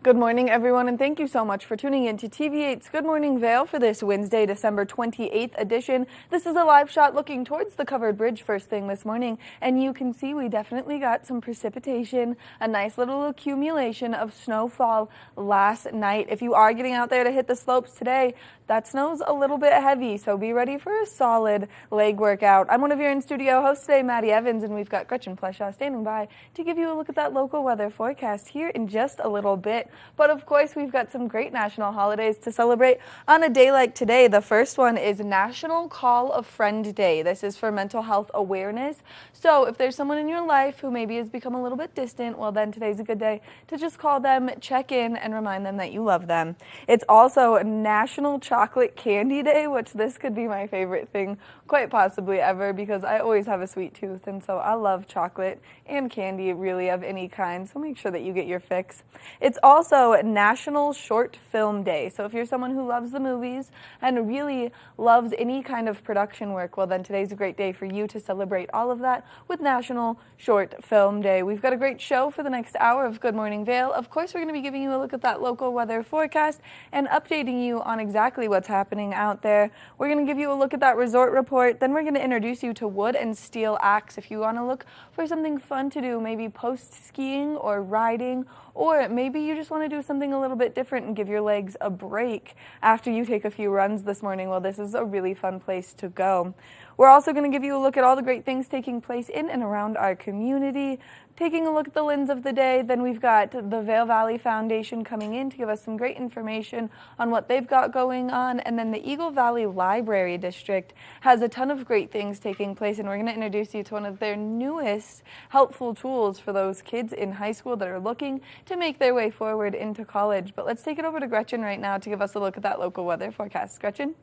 Good morning, everyone, and thank you so much for tuning in to TV8's Good Morning Vail for this Wednesday, December 28th edition. This is a live shot looking towards the covered bridge first thing this morning, and you can see we definitely got some precipitation, a nice little accumulation of snowfall last night. If you are getting out there to hit the slopes today, that snow's a little bit heavy, so be ready for a solid leg workout. I'm one of your in-studio hosts today, Maddie Evans, and we've got Gretchen Pleshaw standing by to give you a look at that local weather forecast here in just a little bit. But of course, we've got some great national holidays to celebrate on a day like today. The first one is National Call a Friend Day. This is for mental health awareness. So if there's someone in your life who maybe has become a little bit distant, well, then today's a good day to just call them, check in, and remind them that you love them. It's also National Chocolate Candy Day, which this could be my favorite thing quite possibly ever because I always have a sweet tooth, and so I love chocolate and candy really of any kind, so make sure that you get your fix. It's also National Short Film Day, so if you're someone who loves the movies and really loves any kind of production work, well then today's a great day for you to celebrate all of that with National Short Film Day. We've got a great show for the next hour of Good Morning Vail. Of course, we're going to be giving you a look at that local weather forecast and updating you on exactly what's happening out there. We're going to give you a look at that resort report. Then we're going to introduce you to wood and steel acts if you want to look for something fun to do, maybe post skiing or riding, or maybe you just want to do something a little bit different and give your legs a break after you take a few runs this morning. Well, this is a really fun place to go. We're also going to give you a look at all the great things taking place in and around our community, taking a look at the lens of the day. Then we've got the Vail Valley Foundation coming in to give us some great information on what they've got going on. And then the Eagle Valley Library District has a ton of great things taking place, and we're going to introduce you to one of their newest helpful tools for those kids in high school that are looking to make their way forward into college. But let's take it over to Gretchen right now to give us a look at that local weather forecast. Gretchen?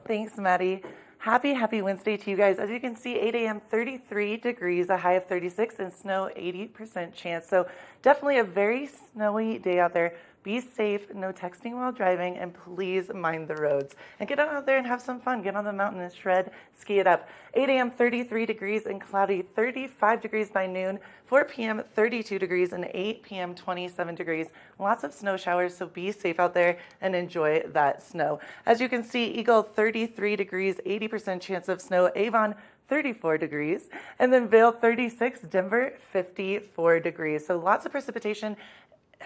Thanks, Maddie. Happy Wednesday to you guys. As you can see, 8 a.m. 33 degrees, a high of 36, and snow 80% chance. So definitely a very snowy day out there. Be safe, no texting while driving, and please mind the roads. And get out there and have some fun. Get on the mountain and shred, ski it up. 8 a.m. 33 degrees and cloudy, 35 degrees by noon. 4 p.m. 32 degrees and 8 p.m. 27 degrees. Lots of snow showers, so be safe out there and enjoy that snow. As you can see, Eagle 33 degrees, 80% chance of snow. Avon 34 degrees, and then Vail 36, Denver 54 degrees. So lots of precipitation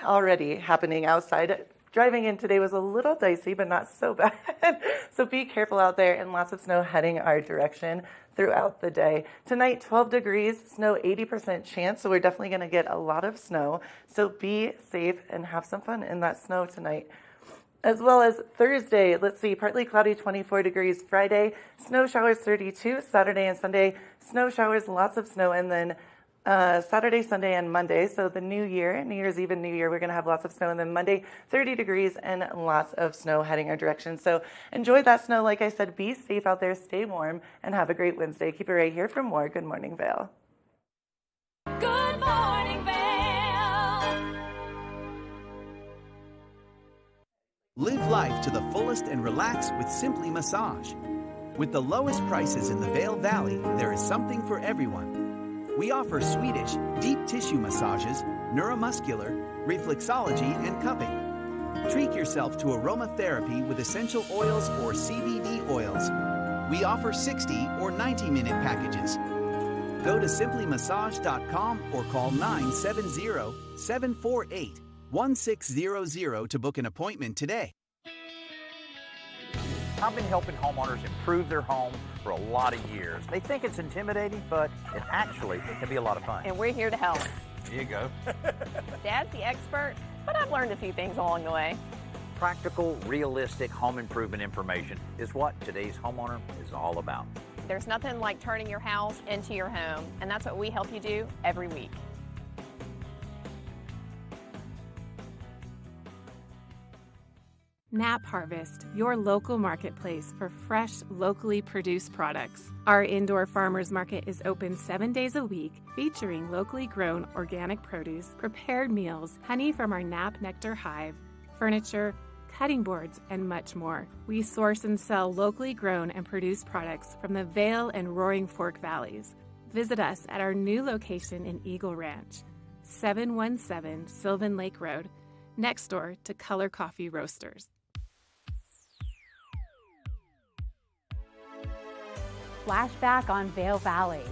already happening outside. Driving in today was a little dicey, but not so bad. So be careful out there, and lots of snow heading our direction throughout the day. Tonight, 12 degrees, snow 80% chance, so we're definitely going to get a lot of snow. So be safe and have some fun in that snow tonight. As well as Thursday, let's see, partly cloudy, 24 degrees. Friday, snow showers 32. Saturday and Sunday, snow showers, lots of snow, and then Saturday, Sunday, and Monday. So the New Year's Eve and New Year, we're going to have lots of snow. And then Monday, 30 degrees and lots of snow heading our direction. So enjoy that snow. Like I said, be safe out there, stay warm, and have a great Wednesday. Keep it right here for more Good Morning Vail. Good Morning Vail. Live life to the fullest and relax with Simply Massage. With the lowest prices in the Vail Valley, there is something for everyone. We offer Swedish, deep tissue massages, neuromuscular, reflexology, and cupping. Treat yourself to aromatherapy with essential oils or CBD oils. We offer 60 or 90-minute packages. Go to simplymassage.com or call 970-748-1600 to book an appointment today. I've been helping homeowners improve their home for a lot of years. They think it's intimidating, but it actually can be a lot of fun. And we're here to help. There you go. Dad's the expert, but I've learned a few things along the way. Practical, realistic home improvement information is what today's homeowner is all about. There's nothing like turning your house into your home, and that's what we help you do every week. Nap Harvest, your local marketplace for fresh, locally produced products. Our indoor farmers market is open 7 days a week, featuring locally grown organic produce, prepared meals, honey from our Nap Nectar hive, furniture, cutting boards, and much more. We source and sell locally grown and produced products from the Vail and Roaring Fork Valleys. Visit us at our new location in Eagle Ranch, 717 Sylvan Lake Road, next door to Color Coffee Roasters. Flashback on Vail Valley.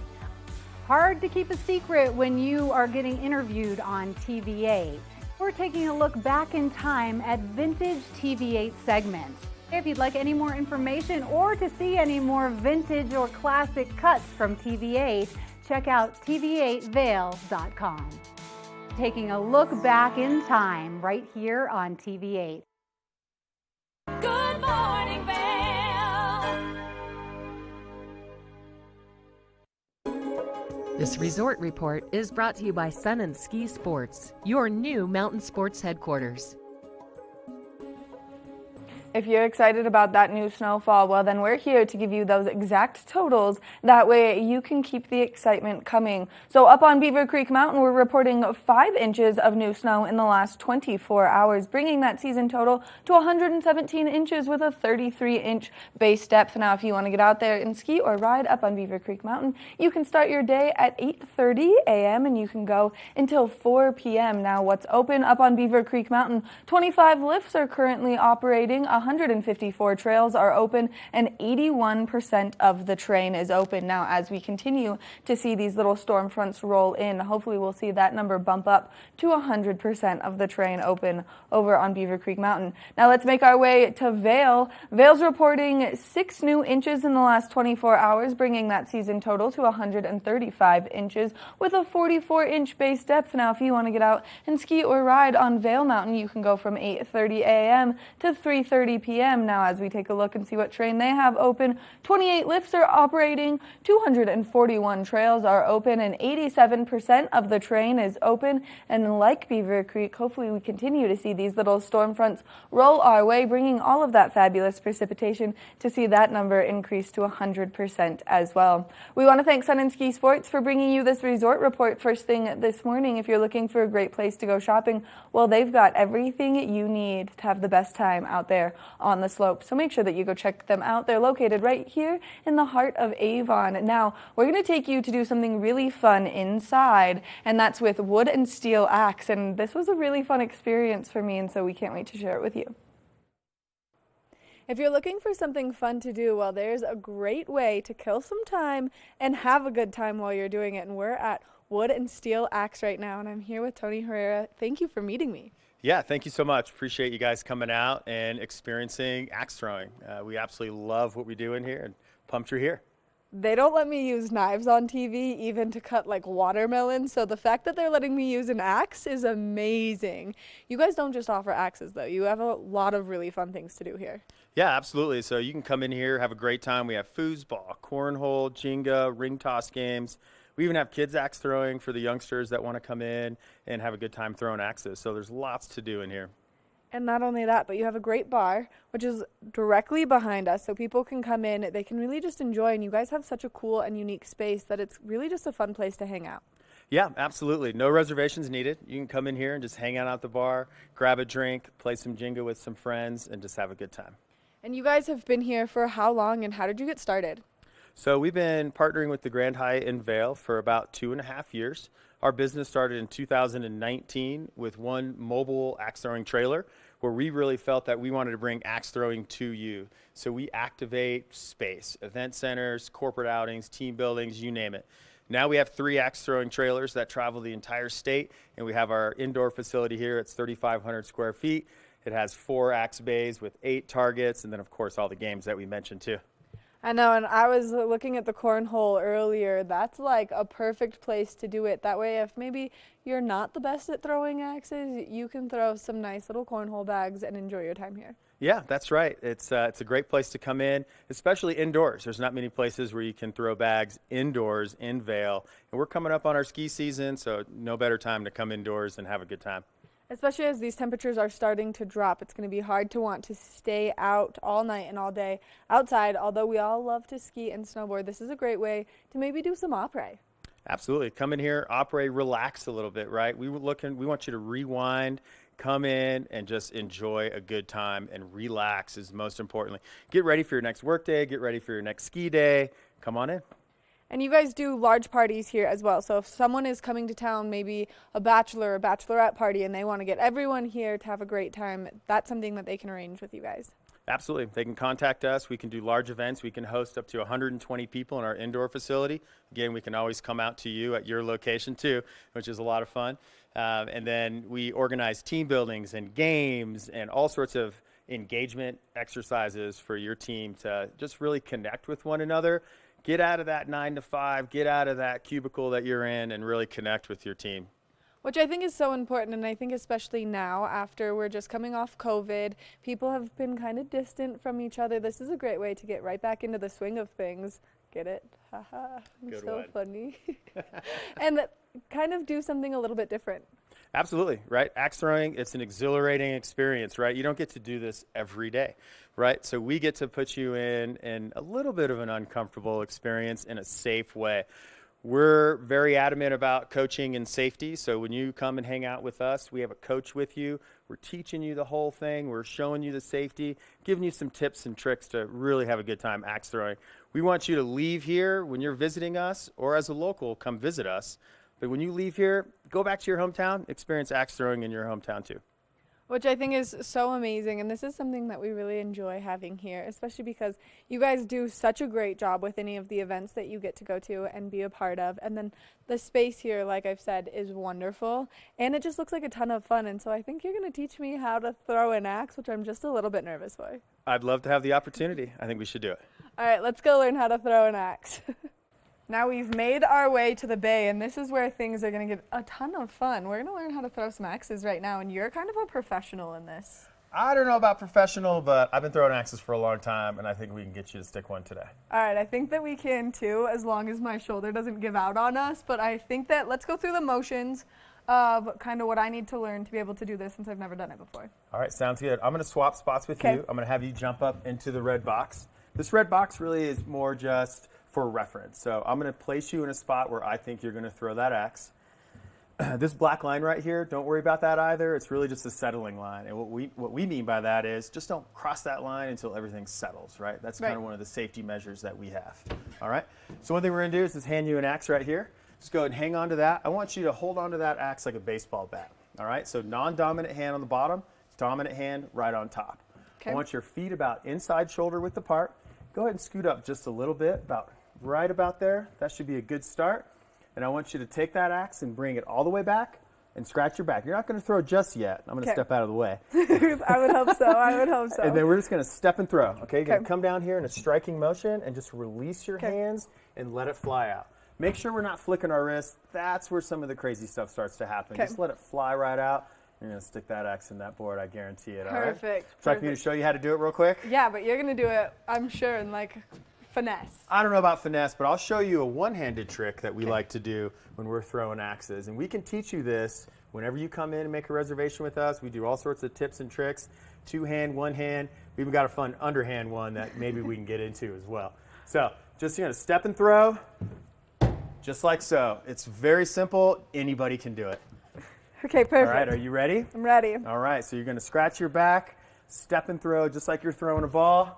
Hard to keep a secret when you are getting interviewed on TV8. We're taking a look back in time at vintage TV8 segments. If you'd like any more information or to see any more vintage or classic cuts from TV8, check out tv8vail.com. Taking a look back in time right here on TV8. Good morning, Vail. This resort report is brought to you by Sun and Ski Sports, your new mountain sports headquarters. If you're excited about that new snowfall, well, then we're here to give you those exact totals. That way you can keep the excitement coming. So up on Beaver Creek Mountain, we're reporting 5 inches of new snow in the last 24 hours, bringing that season total to 117 inches with a 33-inch base depth. Now, if you want to get out there and ski or ride up on Beaver Creek Mountain, you can start your day at 8:30 a.m. and you can go until 4 p.m. Now, what's open up on Beaver Creek Mountain? 25 lifts are currently operating. 154 trails are open and 81% of the terrain is open. Now, as we continue to see these little storm fronts roll in, hopefully we'll see that number bump up to 100% of the terrain open over on Beaver Creek Mountain. Now let's make our way to Vail. Vail's reporting 6 new inches in the last 24 hours, bringing that season total to 135 inches with a 44-inch base depth. Now, if you want to get out and ski or ride on Vail Mountain, you can go from 8:30 a.m. to 3:30 p.m. Now, as we take a look and see what terrain they have open, 28 lifts are operating, 241 trails are open, and 87% of the terrain is open. And like Beaver Creek, hopefully we continue to see these little storm fronts roll our way, bringing all of that fabulous precipitation to see that number increase to 100% as well. We want to thank Sun and Ski Sports for bringing you this resort report first thing this morning. If you're looking for a great place to go shopping, well, they've got everything you need to have the best time out there on the slope. So make sure that you go check them out. They're located right here in the heart of Avon. Now, we're going to take you to do something really fun inside, and that's with wood and steel axe. And this was a really fun experience for me, and so we can't wait to share it with you. If you're looking for something fun to do, well, there's a great way to kill some time and have a good time while you're doing it. And we're at Wood and Steel Axe right now, and I'm here with Tony Herrera. Thank you for meeting me. Yeah, thank you so much. Appreciate you guys coming out and experiencing axe throwing. We absolutely love what we do in here, and pumped you're here. They don't let me use knives on TV, even to cut like watermelon, so the fact that they're letting me use an axe is amazing. You guys don't just offer axes, though. You have a lot of really fun things to do here. Yeah, absolutely. So you can come in here, have a great time. We have foosball, cornhole, Jenga, ring toss games. We even have kids axe throwing for the youngsters that want to come in and have a good time throwing axes. So there's lots to do in here. And not only that, but you have a great bar, which is directly behind us, so people can come in. They can really just enjoy, and you guys have such a cool and unique space that it's really just a fun place to hang out. Yeah, absolutely. No reservations needed. You can come in here and just hang out at the bar, grab a drink, play some Jenga with some friends, and just have a good time. And you guys have been here for how long, and how did you get started? So we've been partnering with the Grand Hyatt in Vail for about 2.5 years. Our business started in 2019 with one mobile axe throwing trailer where we really felt that we wanted to bring axe throwing to you. So we activate space, event centers, corporate outings, team buildings, you name it. Now we have 3 axe throwing trailers that travel the entire state, and we have our indoor facility here. It's 3,500 square feet. It has 4 axe bays with 8 targets, and then of course all the games that we mentioned too. I know, and I was looking at the cornhole earlier. That's like a perfect place to do it. That way, if maybe you're not the best at throwing axes, you can throw some nice little cornhole bags and enjoy your time here. Yeah, that's right. It's a great place to come in, especially indoors. There's not many places where you can throw bags indoors in Vail. And we're coming up on our ski season, so no better time to come indoors and have a good time. Especially as these temperatures are starting to drop, it's going to be hard to want to stay out all night and all day outside. Although we all love to ski and snowboard, this is a great way to maybe do some après. Absolutely. Come in here, après, relax a little bit, right? We want you to rewind, come in and just enjoy a good time, and relax is most importantly. Get ready for your next work day, get ready for your next ski day. Come on in. And you guys do large parties here as well. So if someone is coming to town, maybe a bachelor or bachelorette party, and they want to get everyone here to have a great time, that's something that they can arrange with you guys. Absolutely. They can contact us. We can do large events. We can host up to 120 people in our indoor facility. Again, we can always come out to you at your location too, which is a lot of fun. And then we organize team buildings and games and all sorts of engagement exercises for your team to just really connect with one another. Get out of that 9 to 5, get out of that cubicle that you're in, and really connect with your team. Which I think is so important, and I think especially now after we're just coming off COVID, people have been kind of distant from each other. This is a great way to get right back into the swing of things. Get it? Haha, Good so one. funny. And kind of do something a little bit different. Absolutely, right? Axe throwing, it's an exhilarating experience, right? You don't get to do this every day, right? So we get to put you in a little bit of an uncomfortable experience in a safe way. We're very adamant about coaching and safety, so when you come and hang out with us, we have a coach with you. We're teaching you the whole thing. We're showing you the safety, giving you some tips and tricks to really have a good time axe throwing. We want you to leave here when you're visiting us, or as a local, come visit us. But when you leave here, go back to your hometown, experience axe throwing in your hometown too. Which I think is so amazing, and this is something that we really enjoy having here, especially because you guys do such a great job with any of the events that you get to go to and be a part of. And then the space here, like I've said, is wonderful, and it just looks like a ton of fun. And so I think you're going to teach me how to throw an axe, which I'm just a little bit nervous for. I'd love to have the opportunity. I think we should do it. All right, let's go learn how to throw an axe. Now we've made our way to the bay, and this is where things are going to get a ton of fun. We're going to learn how to throw some axes right now, and you're kind of a professional in this. I don't know about professional, but I've been throwing axes for a long time, and I think we can get you to stick one today. All right, I think that we can too, as long as my shoulder doesn't give out on us. But I think that let's go through the motions of kind of what I need to learn to be able to do this, since I've never done it before. All right, sounds good. I'm going to swap spots with you. I'm going to have you jump up into the red box. This red box really is more just for reference. So I'm going to place you in a spot where I think you're going to throw that axe. This black line right here, don't worry about that either. It's really just a settling line. And what we mean by that is just don't cross that line until everything settles, right? That's kind of one of the safety measures that we have. All right? So one thing we're going to do is just hand you an axe right here. Just go ahead and hang on to that. I want you to hold on to that axe like a baseball bat. All right? So non-dominant hand on the bottom, dominant hand right on top. I want your feet about inside shoulder width apart. Go ahead and scoot up just a little bit, about right about there. That should be a good start. And I want you to take that axe and bring it all the way back and scratch your back. You're not going to throw just yet. I'm going to step out of the way. I would hope so. I would hope so. And then we're just going to step and throw. Okay, you're going to come down here in a striking motion and just release your hands and let it fly out. Make sure we're not flicking our wrists. That's where some of the crazy stuff starts to happen. Just let it fly right out. You're going to stick that axe in that board, I guarantee it. Perfect. All right? Would you like me to show you how to do it real quick? Yeah, but you're going to do it, I'm sure, in like finesse. I don't know about finesse, but I'll show you a one-handed trick that we like to do when we're throwing axes. And we can teach you this whenever you come in and make a reservation with us. We do all sorts of tips and tricks, two-hand, one-hand. We even got a fun underhand one that maybe we can get into as well. So just you're going to step and throw, just like so. It's very simple. Anybody can do it. Okay, perfect. All right, are you ready? I'm ready. All right, so you're going to scratch your back, step and throw just like you're throwing a ball.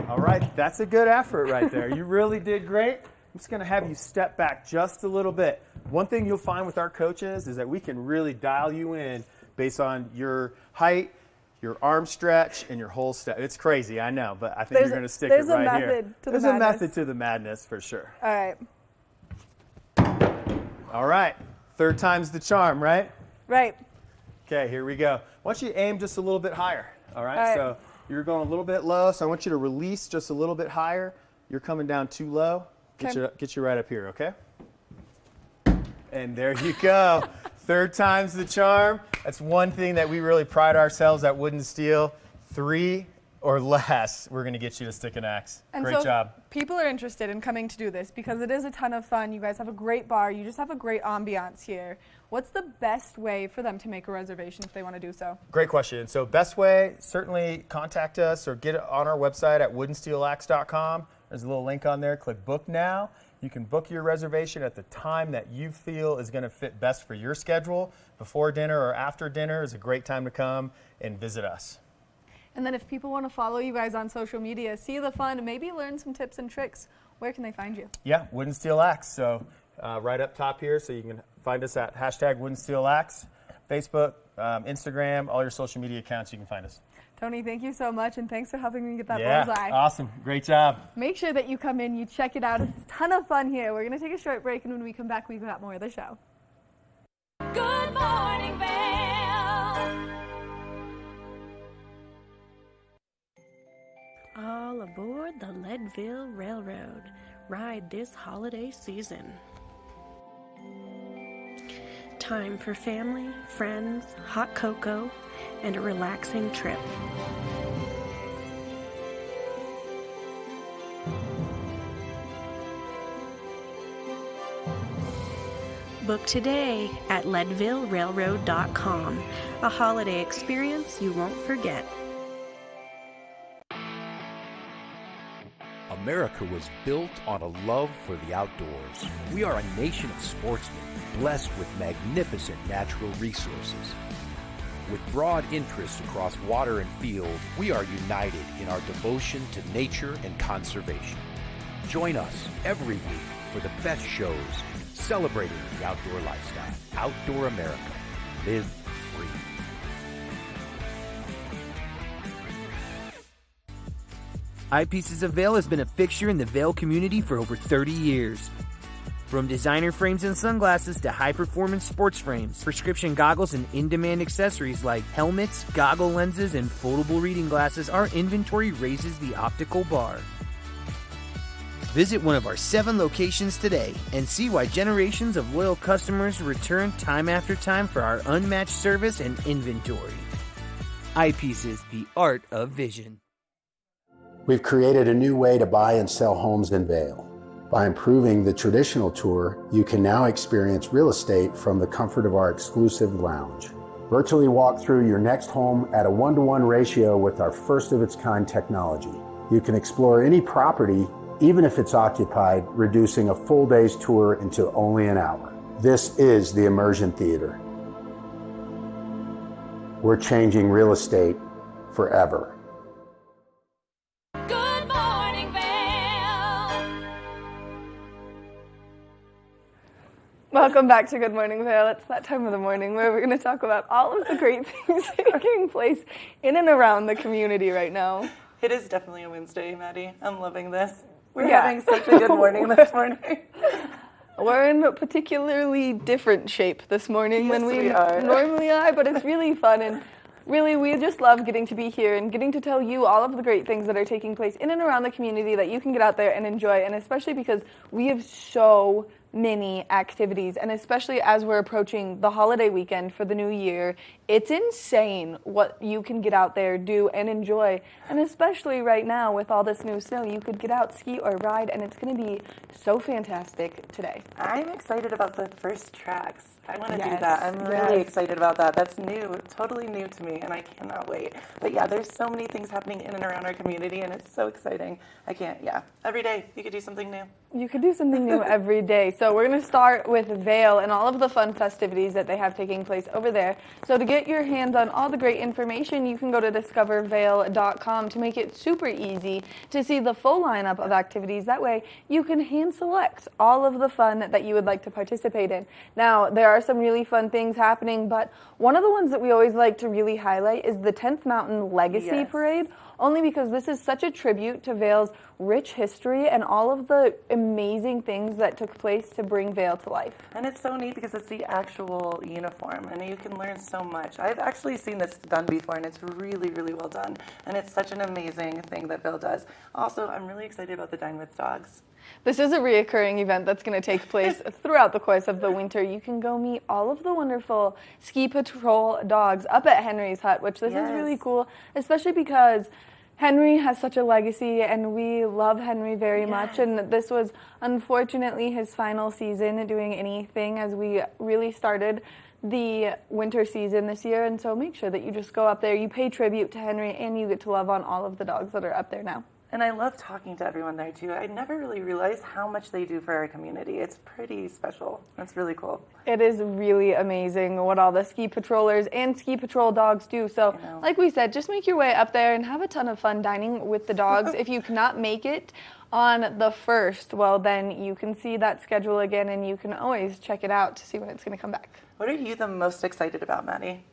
All right, that's a good effort right there. You really did great. I'm just going to have you step back just a little bit. One thing you'll find with our coaches is that we can really dial you in based on your height, your arm stretch, and your whole step. It's crazy, I know, but I think you're going to stick it right here. There's a method to the madness for sure. All right. All right, third time's the charm, right? Right. Okay, here we go. I want you to aim just a little bit higher, all right? So you're going a little bit low, so I want you to release just a little bit higher. You're coming down too low. Get you right up here, okay? And there you go. Third time's the charm. That's one thing that we really pride ourselves at Wood and Steel. 3 or less, we're going to get you to stick an axe. And Great job. People are interested in coming to do this because it is a ton of fun. You guys have a great bar. You just have a great ambiance here. What's the best way for them to make a reservation if they want to do so? Great question. So best way, certainly contact us or get it on our website at woodandsteelaxe.com. There's a little link on there. Click book now. You can book your reservation at the time that you feel is going to fit best for your schedule. Before dinner or after dinner is a great time to come and visit us. And then if people want to follow you guys on social media, see the fun, and maybe learn some tips and tricks, where can they find you? Yeah, Wooden Steel Axe. So right up top here, so you can find us at hashtag Wooden Steel Axe, Facebook, Instagram, all your social media accounts, you can find us. Tony, thank you so much, and thanks for helping me get that Yeah, bullseye. awesome. Great job. Make sure that you come in, you check it out. It's a ton of fun here. We're going to take a short break, and when we come back, we've got more of the show. Good morning, Vail. All aboard the Leadville Railroad. Ride this holiday season. Time for family, friends, hot cocoa, and a relaxing trip. Book today at leadvillerailroad.com. A holiday experience you won't forget. America was built on a love for the outdoors. We are a nation of sportsmen, blessed with magnificent natural resources. With broad interests across water and field, we are united in our devotion to nature and conservation. Join us every week for the best shows celebrating the outdoor lifestyle. Outdoor America. Live free. Eyepieces of Vail has been a fixture in the Vail community for over 30 years. From designer frames and sunglasses to high-performance sports frames, prescription goggles, and in-demand accessories like helmets, goggle lenses, and foldable reading glasses, our inventory raises the optical bar. Visit one of our 7 locations today and see why generations of loyal customers return time after time for our unmatched service and inventory. Eyepieces, the art of vision. We've created a new way to buy and sell homes in Vail. By improving the traditional tour, you can now experience real estate from the comfort of our exclusive lounge. Virtually walk through your next home at a 1-to-1 ratio with our first-of-its-kind technology. You can explore any property, even if it's occupied, reducing a full day's tour into only an hour. This is the Immersion Theater. We're changing real estate forever. Good morning, Vail. Welcome back to Good Morning Vail. It's that time of the morning where we're going to talk about all of the great things taking place in and around the community right now. It is definitely a Wednesday, Maddie. I'm loving this. We're having such a good morning this morning. We're in a particularly different shape this morning than we normally are, but it's really fun, and really we just love getting to be here and getting to tell you all of the great things that are taking place in and around the community that you can get out there and enjoy, and especially because we have so many activities, and especially as we're approaching the holiday weekend for the new year, it's insane what you can get out there, do, and enjoy. And especially right now with all this new snow, you could get out, ski, or ride, and it's going to be so fantastic today. I'm excited about the first tracks. I want to do that. I'm really excited about that. That's new, totally new to me, and I cannot wait. But yeah, there's so many things happening in and around our community, and it's so exciting. Every day you could do something new. You could do something new every day. So we're going to start with Vail and all of the fun festivities that they have taking place over there. So to get your hands on all the great information, you can go to discovervail.com to make it super easy to see the full lineup of activities. That way you can hand select all of the fun that you would like to participate in. Now, there are some really fun things happening, but one of the ones that we always like to really highlight is the 10th Mountain Legacy Parade, only because this is such a tribute to Vail's rich history and all of the amazing things that took place to bring Vail to life. And it's so neat because it's the actual uniform, and you can learn so much. I've actually seen this done before, and it's really, really well done. And it's such an amazing thing that Vail does. Also, I'm really excited about the Dine with Dogs. This is a reoccurring event that's going to take place throughout the course of the winter. You can go meet all of the wonderful ski patrol dogs up at Henry's Hut, which this is really cool, especially because Henry has such a legacy, and we love Henry very much, and this was unfortunately his final season doing anything as we really started the winter season this year, and so make sure that you just go up there, you pay tribute to Henry, and you get to love on all of the dogs that are up there now. And I love talking to everyone there too. I never really realized how much they do for our community. It's pretty special. It's really cool. It is really amazing what all the ski patrollers and ski patrol dogs do. So, like we said, just make your way up there and have a ton of fun dining with the dogs. If you cannot make it on the 1st, well, then you can see that schedule again, and you can always check it out to see when it's going to come back. What are you the most excited about, Maddie?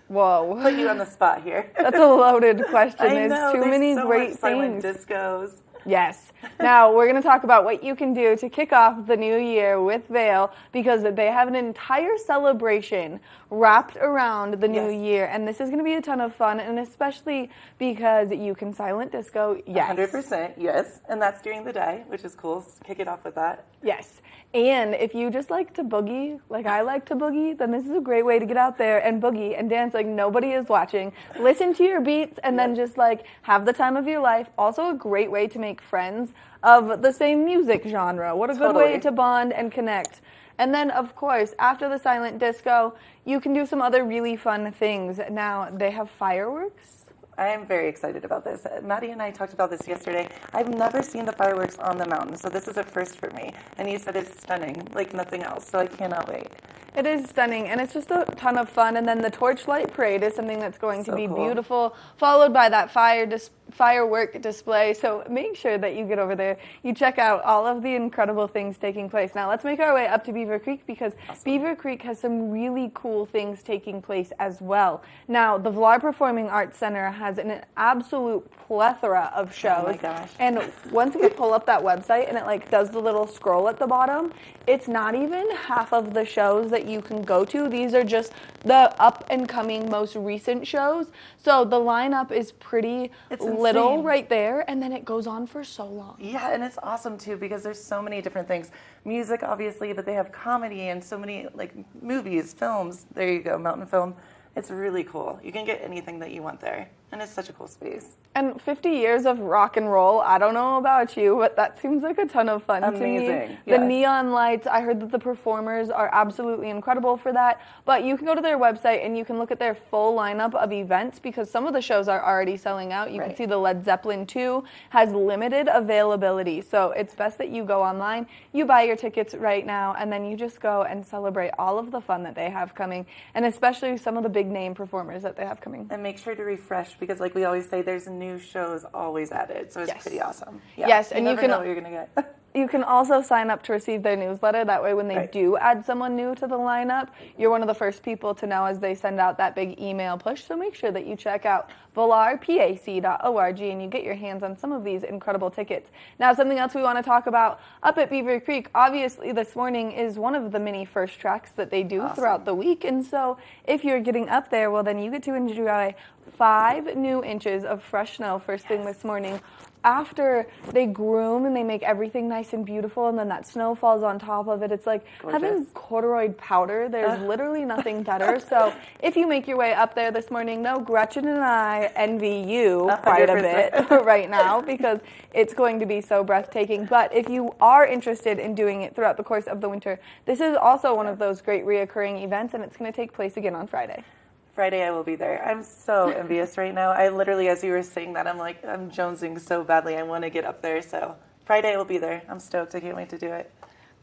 Whoa. Put you on the spot here. That's a loaded question. I know, There's too many so great much silent things. discos. Yes. Now, we're going to talk about what you can do to kick off the new year with Vail, because they have an entire celebration wrapped around the new year, and this is going to be a ton of fun, and especially because you can silent disco. Yes. 100%, yes. And that's during the day, which is cool. Kick it off with that. Yes. And if you just like to boogie, like I like to boogie, then this is a great way to get out there and boogie and dance like nobody is watching. Listen to your beats and then just like have the time of your life. Also a great way to make friends of the same music genre. What a good way to bond and connect. And then, of course, after the silent disco, you can do some other really fun things. Now, they have fireworks. I am very excited about this. Maddie and I talked about this yesterday. I've never seen the fireworks on the mountain, so this is a first for me. And you said it's stunning, like nothing else, so I cannot wait. It is stunning, and it's just a ton of fun. And then the torchlight parade is something that's going to be beautiful, followed by that firework display. So make sure that you get over there. You check out all of the incredible things taking place. Now let's make our way up to Beaver Creek, because Beaver Creek has some really cool things taking place as well. Now, the Vail Performing Arts Center has an absolute plethora of shows. Oh my gosh. And once we pull up that website and it like does the little scroll at the bottom, it's not even half of the shows that you can go to. These are just the up and coming most recent shows. So the lineup is pretty little right there, and then it goes on for so long. Yeah, and it's awesome too, because there's so many different things. Music, obviously, but they have comedy and so many like movies, films. There you go, mountain film. It's really cool. You can get anything that you want there, and it's such a cool space. And 50 years of rock and roll, I don't know about you, but that seems like a ton of fun to me. Amazing. The neon lights, I heard that the performers are absolutely incredible for that. But you can go to their website and you can look at their full lineup of events, because some of the shows are already selling out. You can see the Led Zeppelin 2 has limited availability. So it's best that you go online, you buy your tickets right now, and then you just go and celebrate all of the fun that they have coming, and especially some of the big name performers that they have coming. And make sure to refresh, because like we always say, there's new shows always added, so it's pretty awesome. Yeah. Yes, and you never know what you're gonna get. You can also sign up to receive their newsletter. That way when they do add someone new to the lineup, you're one of the first people to know as they send out that big email push. So make sure that you check out valarpac.org and you get your hands on some of these incredible tickets. Now, something else we want to talk about up at Beaver Creek, obviously this morning is one of the many first tracks that they do throughout the week. And so if you're getting up there, well, then you get to enjoy 5 new inches of fresh snow first thing this morning. After they groom and they make everything nice and beautiful, and then that snow falls on top of it, it's like having corduroy powder. There's literally nothing better. So if you make your way up there this morning, no, Gretchen and I envy you quite a bit right now, because it's going to be so breathtaking. But if you are interested in doing it throughout the course of the winter, this is also one of those great reoccurring events, and it's going to take place again on Friday. Friday I will be there. I'm so envious right now. I literally, as you were saying that, I'm jonesing so badly. I want to get up there. So Friday I will be there. I'm stoked. I can't wait to do it.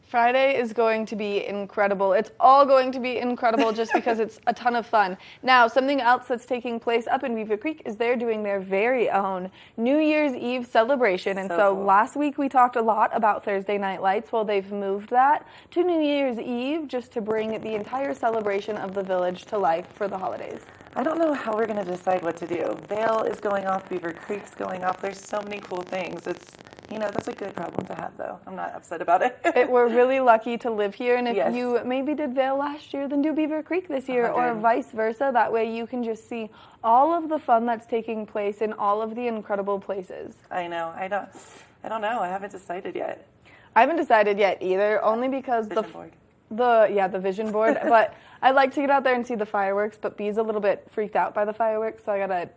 Friday is going to be incredible. It's all going to be incredible just because it's a ton of fun. Now, something else that's taking place up in Beaver Creek is they're doing their very own New Year's Eve celebration. And so last week we talked a lot about Thursday Night Lights. Well, they've moved that to New Year's Eve just to bring the entire celebration of the village to life for the holidays. I don't know how we're going to decide what to do. Vail is going off, Beaver Creek's going off. There's so many cool things. It's, that's a good problem to have, though. I'm not upset about it. We're really lucky to live here, and if you maybe did Vail last year, then do Beaver Creek this year, or vice versa. That way you can just see all of the fun that's taking place in all of the incredible places. I know. I don't know. I haven't decided yet. I haven't decided yet either, only because the vision board. But I'd like to get out there and see the fireworks, but Bee's a little bit freaked out by the fireworks, so I gotta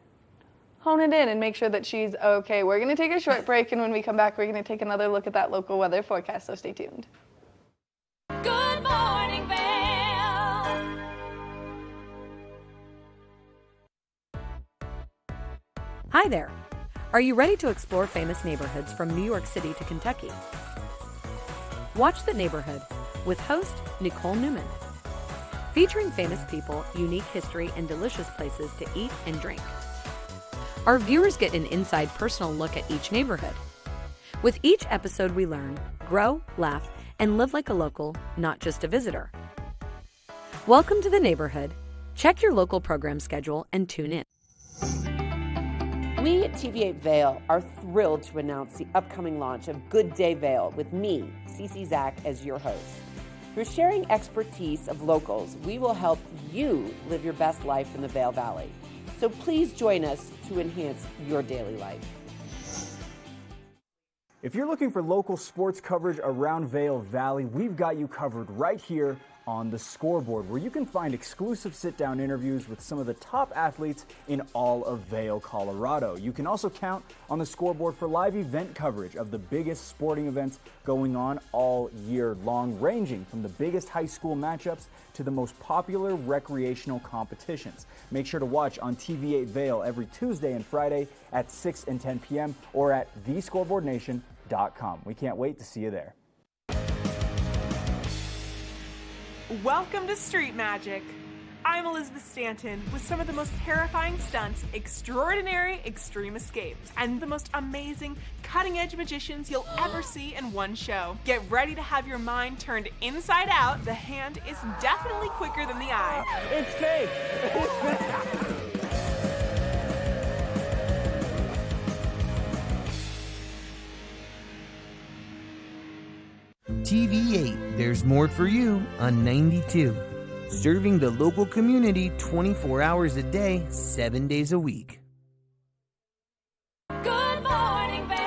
hone it in and make sure that she's okay. We're gonna take a short break, and when we come back, we're gonna take another look at that local weather forecast, so stay tuned. Good morning, Vail. Hi there. Are you ready to explore famous neighborhoods from New York City to Kentucky? Watch The Neighborhood with host Nicole Newman. Featuring famous people, unique history, and delicious places to eat and drink. Our viewers get an inside personal look at each neighborhood. With each episode we learn, grow, laugh, and live like a local, not just a visitor. Welcome to The Neighborhood. Check your local program schedule and tune in. We at TV8 Vail are thrilled to announce the upcoming launch of Good Day Vail with me, Cece Zach, as your host. Through sharing expertise of locals, we will help you live your best life in the Vail Valley. So please join us to enhance your daily life. If you're looking for local sports coverage around Vail Valley, we've got you covered right here on The Scoreboard, where you can find exclusive sit-down interviews with some of the top athletes in all of Vail, Colorado. You can also count on The Scoreboard for live event coverage of the biggest sporting events going on all year long, ranging from the biggest high school matchups to the most popular recreational competitions. Make sure to watch on TV8 Vail every Tuesday and Friday at 6 and 10 p.m. or at thescoreboardnation.com. We can't wait to see you there. Welcome to Street Magic. I'm Elizabeth Stanton with some of the most terrifying stunts, extraordinary extreme escapes, and the most amazing cutting-edge magicians you'll ever see in one show. Get ready to have your mind turned inside out. The hand is definitely quicker than the eye. It's fake! It's fake! TV8, there's more for you on 92. Serving the local community 24 hours a day, 7 days a week. Good morning, Vail.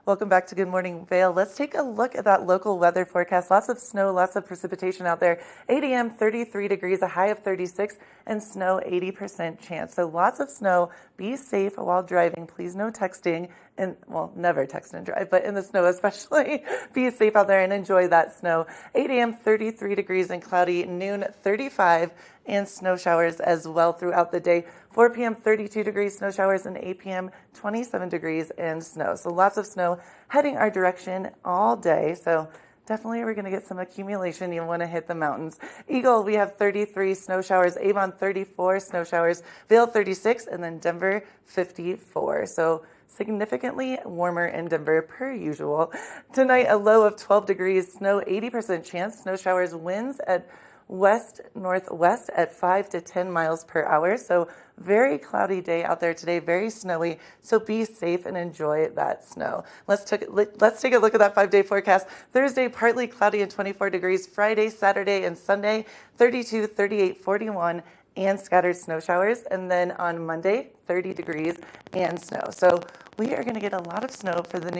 Welcome back to Good Morning Vail. Let's take a look at that local weather forecast. Lots of snow, lots of precipitation out there. 8 a.m., 33 degrees, a high of 36, and snow, 80% chance. So lots of snow. Be safe while driving. Please no texting. And, well, never text and drive, but in the snow especially. Be safe out there and enjoy that snow. 8 a.m., 33 degrees and cloudy. Noon, 35, and snow showers as well throughout the day. 4 p.m., 32 degrees, snow showers, and 8 p.m., 27 degrees and snow. So lots of snow heading our direction all day. So definitely we're going to get some accumulation. You want to hit the mountains. Eagle, we have 33 snow showers. Avon, 34 snow showers. Vail, 36, and then Denver, 54. So significantly warmer in Denver per usual. Tonight, a low of 12 degrees, snow, 80% chance. Snow showers, winds at west-northwest at 5 to 10 miles per hour. So very cloudy day out there today, very snowy. So be safe and enjoy that snow. Let's take a look at that 5-day forecast. Thursday, partly cloudy and 24 degrees. Friday, Saturday, and Sunday, 32, 38, 41, and scattered snow showers. And then on Monday, 30 degrees and snow. So we are going to get a lot of snow for the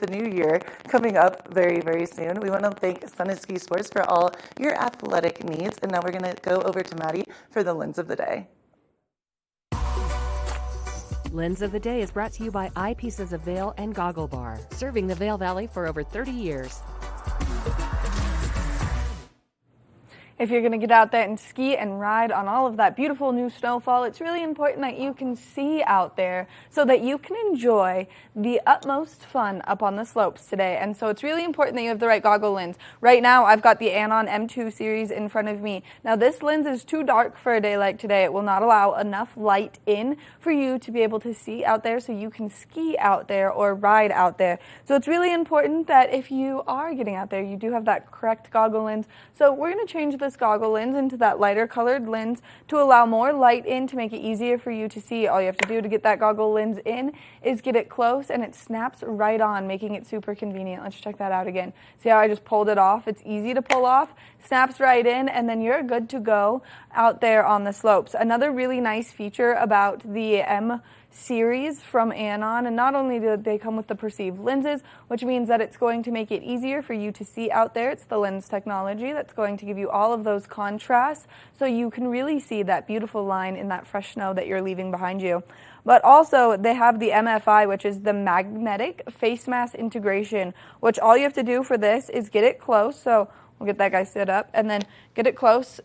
new year coming up very, very soon. We want to thank Sun and Ski Sports for all your athletic needs. And now we're going to go over to Maddie for the Lens of the Day. Lens of the Day is brought to you by Eyepieces of Vail and Goggle Bar, serving the Vail Valley for over 30 years. If you're going to get out there and ski and ride on all of that beautiful new snowfall, it's really important that you can see out there so that you can enjoy the utmost fun up on the slopes today. And so it's really important that you have the right goggle lens. Right now, I've got the Anon M2 series in front of me. Now, this lens is too dark for a day like today. It will not allow enough light in for you to be able to see out there so you can ski out there or ride out there. So it's really important that if you are getting out there, you do have that correct goggle lens. So we're going to change this goggle lens into that lighter colored lens to allow more light in to make it easier for you to see. All you have to do to get that goggle lens in is get it close and it snaps right on, making it super convenient. Let's check that out again. See how I just pulled it off? It's easy to pull off, snaps right in, and then you're good to go out there on the slopes. Another really nice feature about the M series from Anon, and not only do they come with the perceived lenses, which means that it's going to make it easier for you to see out there. It's the lens technology that's going to give you all of those contrasts so you can really see that beautiful line in that fresh snow that you're leaving behind you. But also they have the MFI, which is the magnetic face mask integration, which all you have to do for this is get it close. So we'll get that guy sit up and then get it close,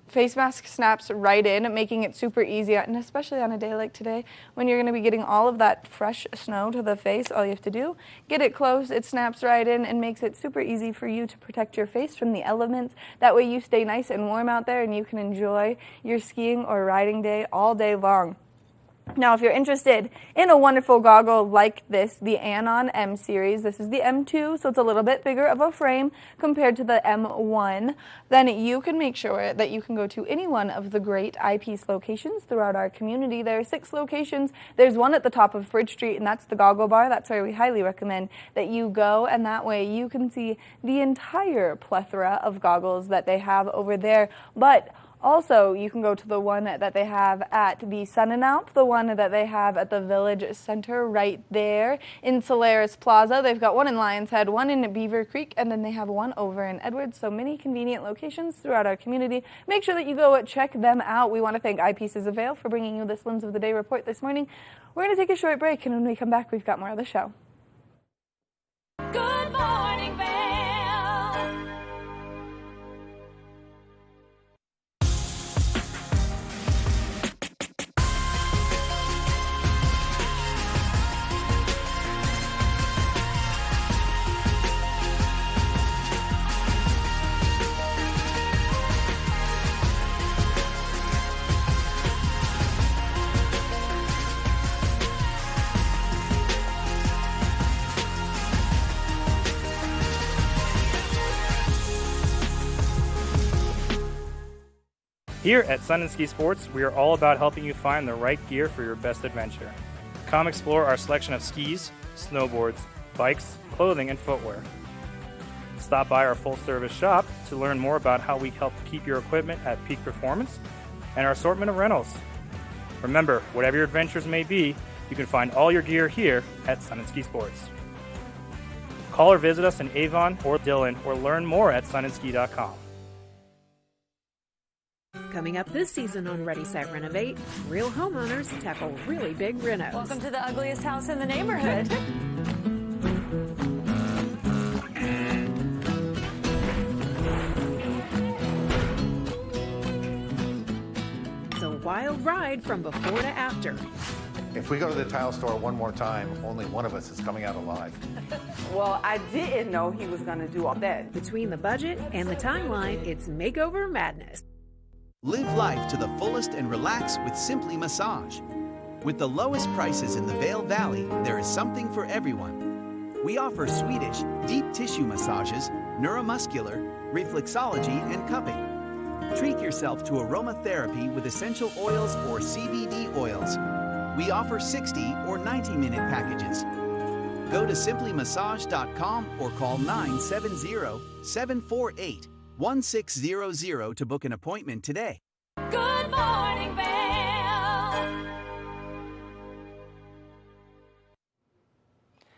face mask snaps right in, making it super easy, and especially on a day like today when you're going to be getting all of that fresh snow to the face. All you have to do, get it close, it snaps right in and makes it super easy for you to protect your face from the elements. That way you stay nice and warm out there and you can enjoy your skiing or riding day all day long. Now, if you're interested in a wonderful goggle like this, the Anon M series, this is the M2, so it's a little bit bigger of a frame compared to the M1, then you can make sure that you can go to any one of the great eyepiece locations throughout our community. There are 6 locations. There's one at the top of Bridge Street, and that's the Goggle Bar. That's where we highly recommend that you go, and that way you can see the entire plethora of goggles that they have over there. But also, you can go to the one that they have at the Sun and Alp, the one that they have at the Village Center right there in Solaris Plaza. They've got one in Lions Head, one in Beaver Creek, and then they have one over in Edwards. So many convenient locations throughout our community. Make sure that you go check them out. We want to thank Eyepieces of Vail for bringing you this Limbs of the Day report this morning. We're going to take a short break, and when we come back, we've got more of the show. Good morning, Vail. Here at Sun and Ski Sports, we are all about helping you find the right gear for your best adventure. Come explore our selection of skis, snowboards, bikes, clothing, and footwear. Stop by our full-service shop to learn more about how we help keep your equipment at peak performance and our assortment of rentals. Remember, whatever your adventures may be, you can find all your gear here at Sun and Ski Sports. Call or visit us in Avon or Dillon or learn more at sunandski.com. Coming up this season on Ready, Set, Renovate, real homeowners tackle really big renos. Welcome to the ugliest house in the neighborhood. It's a wild ride from before to after. If we go to the tile store one more time, only one of us is coming out alive. Well, I didn't know he was going to do all that. Between the budget and the timeline, it's makeover madness. Live life to the fullest and relax with Simply Massage. With the lowest prices in the Vail Valley, there is something for everyone. We offer Swedish, deep tissue massages, neuromuscular, reflexology, and cupping. Treat yourself to aromatherapy with essential oils or CBD oils. We offer 60 or 90-minute packages. Go to simplymassage.com or call 970-748-1600 to book an appointment today. Good morning, Vail.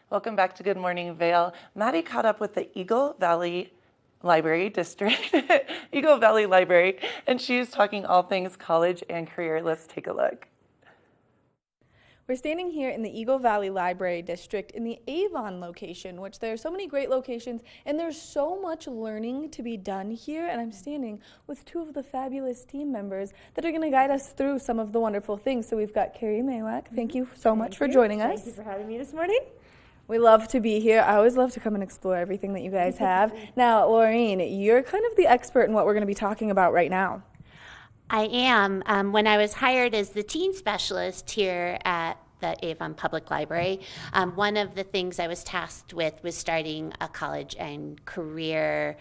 Welcome back to Good Morning Vail. Maddie caught up with the Eagle Valley Library District, Eagle Valley Library, and she's talking all things college and career. Let's take a look. We're standing here in the Eagle Valley Library District in the Avon location, which there are so many great locations and there's so much learning to be done here. And I'm standing with 2 of the fabulous team members that are going to guide us through some of the wonderful things. So we've got Carrie Maywak. Thank you so much for joining us. Thank you for having me this morning. We love to be here. I always love to come and explore everything that you guys have. Now, Laureen, you're kind of the expert in what we're going to be talking about right now. I am. When I was hired as the teen specialist here at the Avon Public Library, one of the things I was tasked with was starting a college and career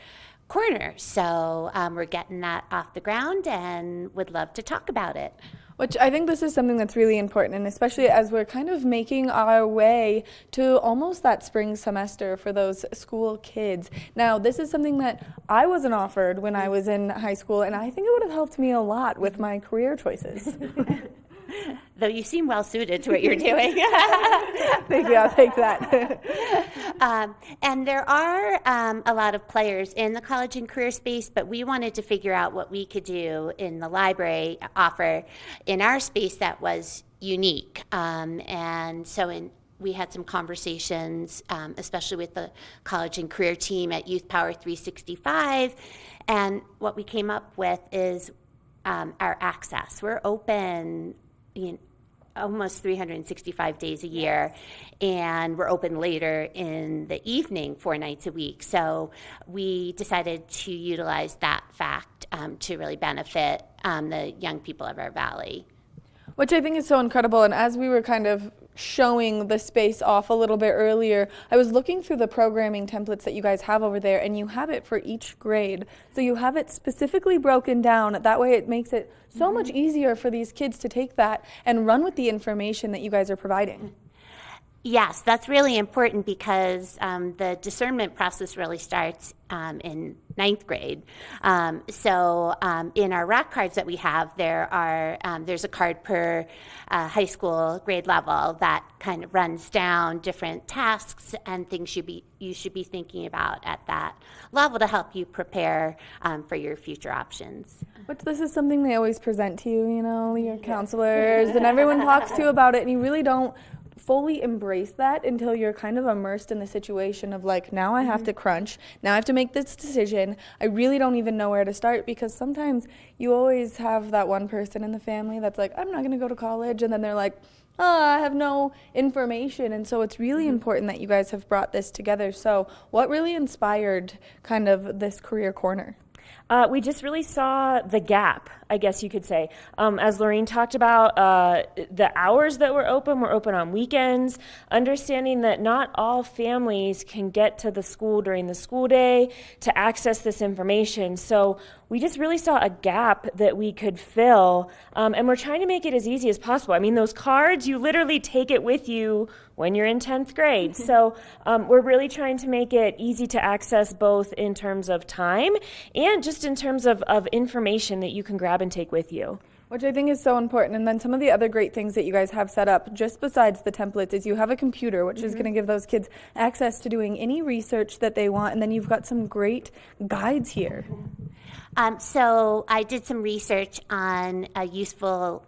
corner. So we're getting that off the ground and would love to talk about it. Which I think this is something that's really important, and especially as we're kind of making our way to almost that spring semester for those school kids. Now, this is something that I wasn't offered when I was in high school, and I think it would have helped me a lot with my career choices. Though you seem well suited to what you're doing. Thank you, I'll take that. And there are a lot of players in the college and career space, but we wanted to figure out what we could do in the library, offer in our space that was unique. And so we had some conversations, especially with the college and career team at Youth Power 365. And what we came up with is our access. We're open, almost 365 days a year, and we're open later in the evening 4 nights a week. So we decided to utilize that fact to really benefit the young people of our valley. Which I think is so incredible. And as we were kind of showing the space off a little bit earlier, I was looking through the programming templates that you guys have over there, and you have it for each grade. So you have it specifically broken down. That way it makes it so much easier for these kids to take that and run with the information that you guys are providing. Yes, that's really important because the discernment process really starts in 9th grade. So in our rack cards that we have, there's a card per high school grade level that kind of runs down different tasks and things you should be thinking about at that level to help you prepare for your future options. But this is something they always present to you, your counselors, and everyone talks to you about it, and you really don't fully embrace that until you're kind of immersed in the situation of like, now I have to crunch, now I have to make this decision. I really don't even know where to start, because sometimes you always have that one person in the family that's like, I'm not going to go to college, and then they're like, I have no information. And so it's really important that you guys have brought this together. So what really inspired kind of this career corner? We just really saw the gap, I guess you could say. As Lorene talked about, the hours that we're open on weekends, understanding that not all families can get to the school during the school day to access this information. So we just really saw a gap that we could fill, and we're trying to make it as easy as possible. I mean, those cards, you literally take it with you when you're in 10th grade. So we're really trying to make it easy to access, both in terms of time and just in terms of information that you can grab and take with you. Which I think is so important. And then some of the other great things that you guys have set up, just besides the templates, is you have a computer, which is going to give those kids access to doing any research that they want. And then you've got some great guides here. So I did some research on useful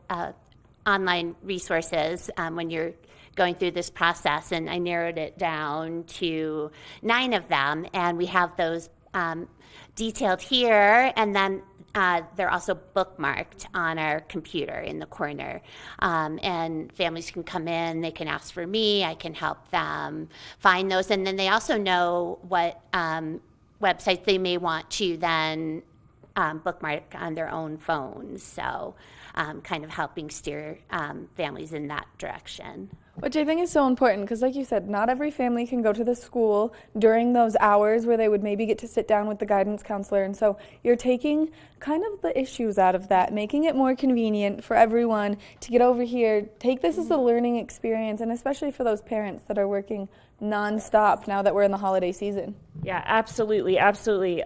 online resources when you're going through this process, and I narrowed it down to 9 of them, and we have those detailed here, and then they're also bookmarked on our computer in the corner, and families can come in, they can ask for me, I can help them find those, and then they also know what websites they may want to then bookmark on their own phones, so kind of helping steer families in that direction. Which I think is so important, because like you said, not every family can go to the school during those hours where they would maybe get to sit down with the guidance counselor. And so you're taking kind of the issues out of that, making it more convenient for everyone to get over here, take this as a learning experience, and especially for those parents that are working nonstop now that we're in the holiday season. Yeah, absolutely, absolutely.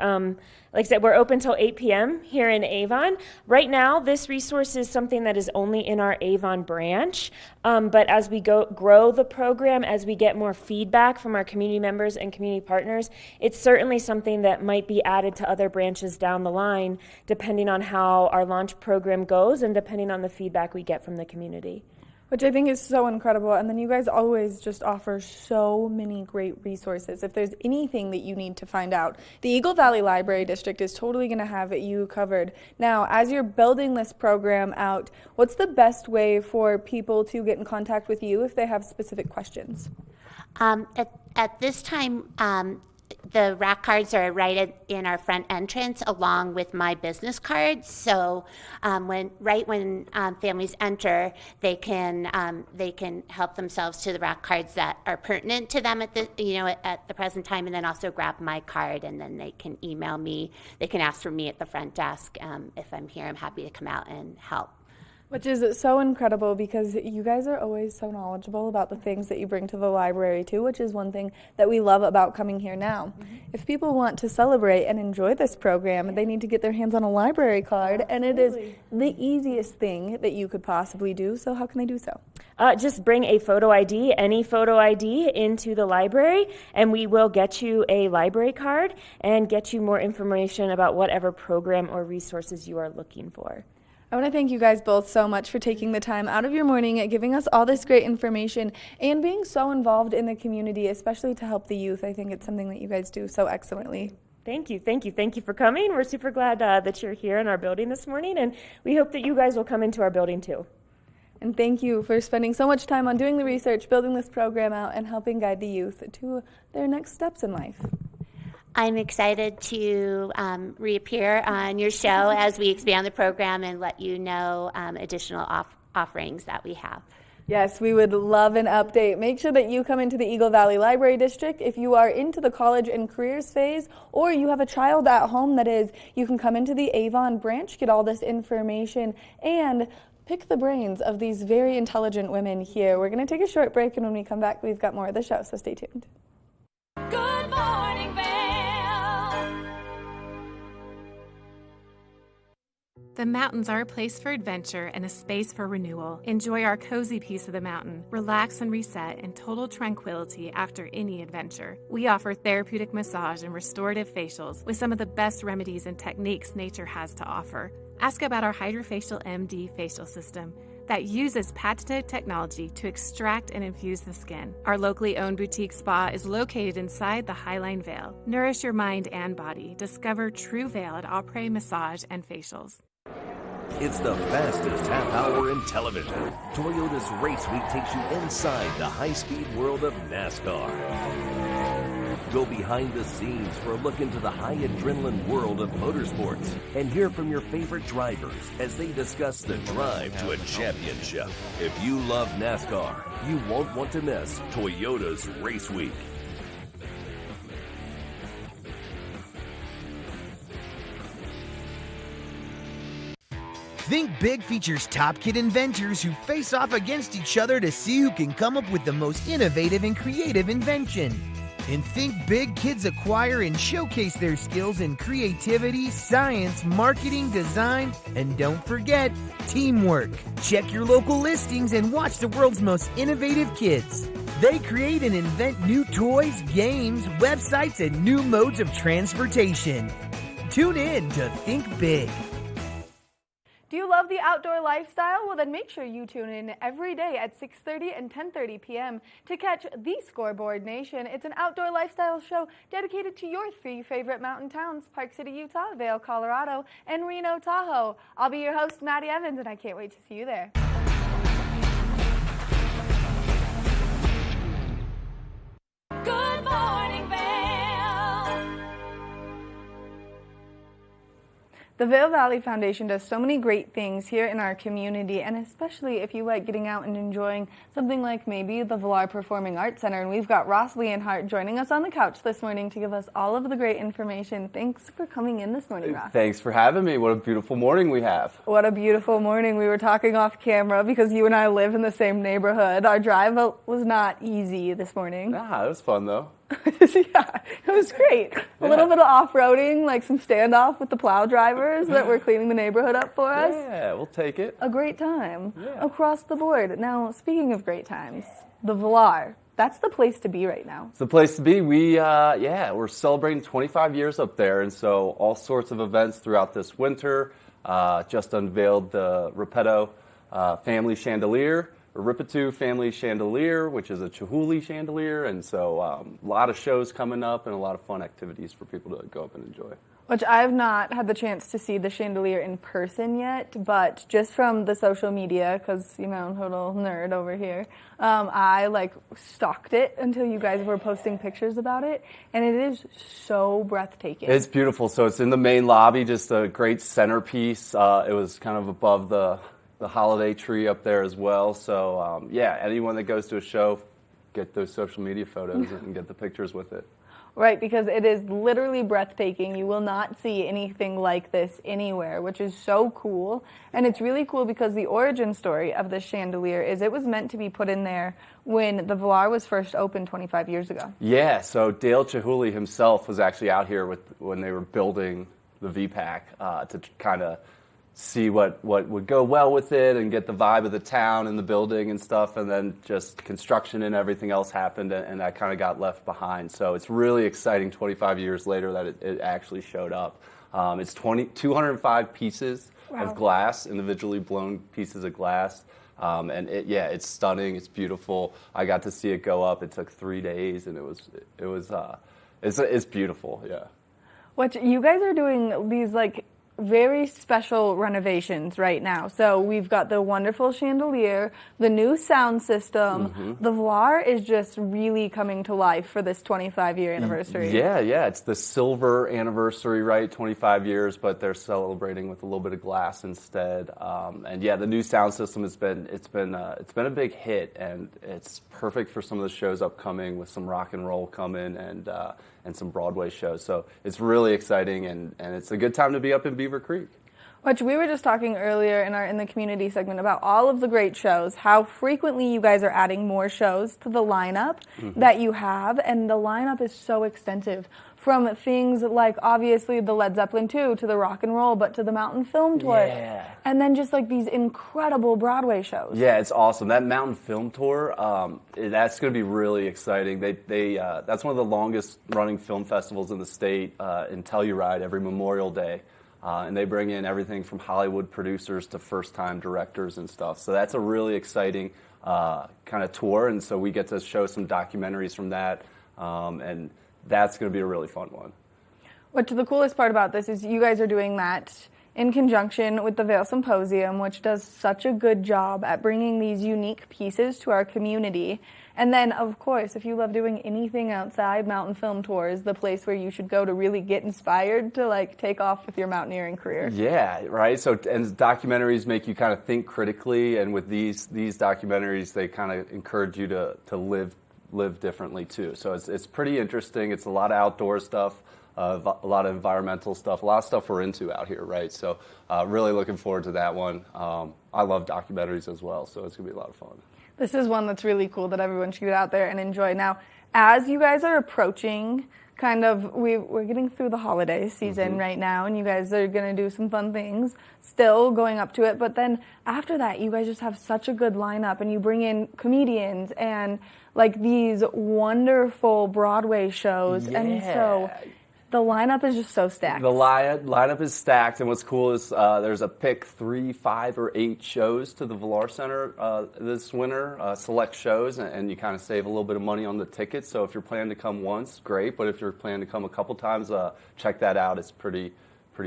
Like I said, we're open till 8 p.m. here in Avon. Right now, this resource is something that is only in our Avon branch. But as we grow the program, as we get more feedback from our community members and community partners, it's certainly something that might be added to other branches down the line, depending on how our launch program goes and depending on the feedback we get from the community. Which I think is so incredible. And then you guys always just offer so many great resources. If there's anything that you need to find out, the Eagle Valley Library District is totally going to have you covered. Now, as you're building this program out, what's the best way for people to get in contact with you if they have specific questions? At this time, the rack cards are right in our front entrance along with my business cards. So when families enter, they can help themselves to the rack cards that are pertinent to them at the present time, and then also grab my card, and then they can email me. They can ask for me at the front desk. If I'm here, I'm happy to come out and help. Which is so incredible, because you guys are always so knowledgeable about the things that you bring to the library too, which is one thing that we love about coming here now. If people want to celebrate and enjoy this program, they need to get their hands on a library card, and it is the easiest thing that you could possibly do. So how can they do so? Just bring a photo ID, any photo ID, into the library, and we will get you a library card and get you more information about whatever program or resources you are looking for. I want to thank you guys both so much for taking the time out of your morning and giving us all this great information and being so involved in the community, especially to help the youth. I think it's something that you guys do so excellently. Thank you for coming. We're super glad that you're here in our building this morning, and we hope that you guys will come into our building too. And thank you for spending so much time on doing the research, building this program out, and helping guide the youth to their next steps in life. I'm excited to reappear on your show as we expand the program and let you know additional offerings that we have. Yes, we would love an update. Make sure that you come into the Eagle Valley Library District if you are into the college and careers phase, or you have a child at home that is, you can come into the Avon branch, get all this information, and pick the brains of these very intelligent women here. We're going to take a short break, and when we come back, we've got more of the show, so stay tuned. Good morning, Vail. The mountains are a place for adventure and a space for renewal. Enjoy our cozy piece of the mountain. Relax and reset in total tranquility after any adventure. We offer therapeutic massage and restorative facials with some of the best remedies and techniques nature has to offer. Ask about our Hydrofacial MD facial system that uses patented technology to extract and infuse the skin. Our locally owned boutique spa is located inside the Highline Vail. Nourish your mind and body. Discover true Vail at Après Massage and Facials. It's the fastest half hour in television. Toyota's Race Week takes you inside the high-speed world of NASCAR. Go behind the scenes for a look into the high adrenaline world of motorsports and hear from your favorite drivers as they discuss the drive to a championship. If you love NASCAR, you won't want to miss Toyota's Race Week. Think Big features top kid inventors who face off against each other to see who can come up with the most innovative and creative invention. In Think Big, kids acquire and showcase their skills in creativity, science, marketing, design, and don't forget, teamwork. Check your local listings and watch the world's most innovative kids. They create and invent new toys, games, websites, and new modes of transportation. Tune in to Think Big. Do you love the outdoor lifestyle? Well, then make sure you tune in every day at 6:30 and 10:30 p.m. to catch The Scoreboard Nation. It's an outdoor lifestyle show dedicated to your three favorite mountain towns, Park City, Utah, Vail, Colorado, and Reno, Tahoe. I'll be your host, Maddie Evans, and I can't wait to see you there. Good morning, Vail. The Vail Valley Foundation does so many great things here in our community, and especially if you like getting out and enjoying something like maybe the Villar Performing Arts Center. And we've got Ross Leonhardt joining us on the couch this morning to give us all of the great information. Thanks for coming in this morning, Ross. Thanks for having me. What a beautiful morning we have. What a beautiful morning. We were talking off camera because you and I live in the same neighborhood. Our drive was not easy this morning. Ah, it was fun though. Yeah, it was great. A little bit of off-roading, like some standoff with the plow drivers that were cleaning the neighborhood up for us. Yeah, we'll take it. A great time across the board. Now, speaking of great times, the Villar, that's the place to be right now. It's the place to be. We're celebrating 25 years up there, and so all sorts of events throughout this winter. Just unveiled the Repetto family chandelier. A Ripitu family chandelier, which is a Chihuly chandelier, and so a lot of shows coming up and a lot of fun activities for people to go up and enjoy. Which I've not had the chance to see the chandelier in person yet, but just from the social media, because, you know, total nerd over here, I stalked it until you guys were posting pictures about it, and it is so breathtaking. It's beautiful. So it's in the main lobby, just a great centerpiece. It was kind of above the holiday tree up there as well. So, anyone that goes to a show, get those social media photos and get the pictures with it. Right, because it is literally breathtaking. You will not see anything like this anywhere, which is so cool. And it's really cool because the origin story of this chandelier is it was meant to be put in there when the Villar was first opened 25 years ago. Yeah, so Dale Chihuly himself was actually out here when they were building the VPAC to kind of see what would go well with it and get the vibe of the town and the building and stuff, and then just construction and everything else happened, and that kind of got left behind. So it's really exciting 25 years later that it actually showed up. It's 205 pieces of glass, individually blown pieces of glass, and it's stunning, it's beautiful. I got to see it go up. It took 3 days, and it's beautiful, yeah. What you guys are doing these like very special renovations right now. So we've got the wonderful chandelier, the new sound system. The Valar is just really coming to life for this 25-year anniversary. Yeah, it's the silver anniversary, right? 25 years, but they're celebrating with a little bit of glass instead. And yeah, the new sound system it's been a big hit, and it's perfect for some of the shows upcoming with some rock and roll coming and some Broadway shows. So it's really exciting, and it's a good time to be up in Beaver Creek. Which we were just talking earlier in the community segment about all of the great shows, how frequently you guys are adding more shows to the lineup that you have, and the lineup is so extensive. From things like, obviously, the Led Zeppelin 2 to the rock and roll, but to the Mountain Film Tour. Yeah. And then just like these incredible Broadway shows. Yeah, it's awesome. That Mountain Film Tour, that's going to be really exciting. That's one of the longest running film festivals in the state in Telluride every Memorial Day. And they bring in everything from Hollywood producers to first-time directors and stuff. So that's a really exciting kind of tour, and so we get to show some documentaries from that, and that's going to be a really fun one. Which the coolest part about this is you guys are doing that in conjunction with the Vail Symposium, which does such a good job at bringing these unique pieces to our community. And then, of course, if you love doing anything outside, Mountain Film Tour is the place where you should go to really get inspired to like take off with your mountaineering career. Yeah, right. So, and documentaries make you kind of think critically, and with these documentaries, they kind of encourage you to live differently too. So it's pretty interesting. It's a lot of outdoor stuff. A lot of environmental stuff, a lot of stuff we're into out here, right? So really looking forward to that one. I love documentaries as well, so it's going to be a lot of fun. This is one that's really cool that everyone should get out there and enjoy. Now, as you guys are approaching we're getting through the holiday season right now, and you guys are going to do some fun things still going up to it, but then after that, you guys just have such a good lineup, and you bring in comedians and like these wonderful Broadway shows, and so the lineup is just so stacked. The lineup is stacked, and what's cool is there's a pick 3, 5, or 8 shows to the Valar Center this winter, select shows, and you kind of save a little bit of money on the tickets. So if you're planning to come once, great, but if you're planning to come a couple times, check that out. It's pretty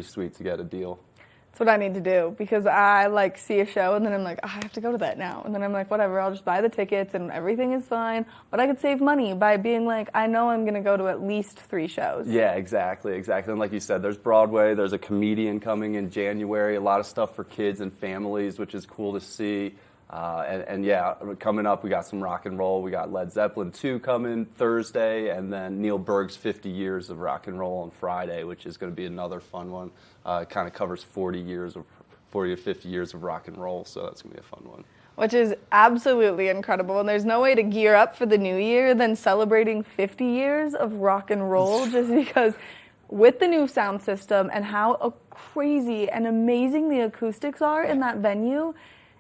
sweet to get a deal. That's what I need to do, because I like see a show and then I'm like, oh, I have to go to that now. And then I'm like, whatever, I'll just buy the tickets and everything is fine. But I could save money by being like, I know I'm going to go to at least 3 shows. Yeah, exactly. And like you said, there's Broadway, there's a comedian coming in January, a lot of stuff for kids and families, which is cool to see. And yeah, coming up, we got some rock and roll. We got Led Zeppelin 2 coming Thursday, and then Neil Berg's 50 Years of Rock and Roll on Friday, which is going to be another fun one. It kind of covers 40 to 50 years of rock and roll, so that's going to be a fun one. Which is absolutely incredible. And there's no way to gear up for the new year than celebrating 50 years of rock and roll, just because with the new sound system and how crazy and amazing the acoustics are in that venue,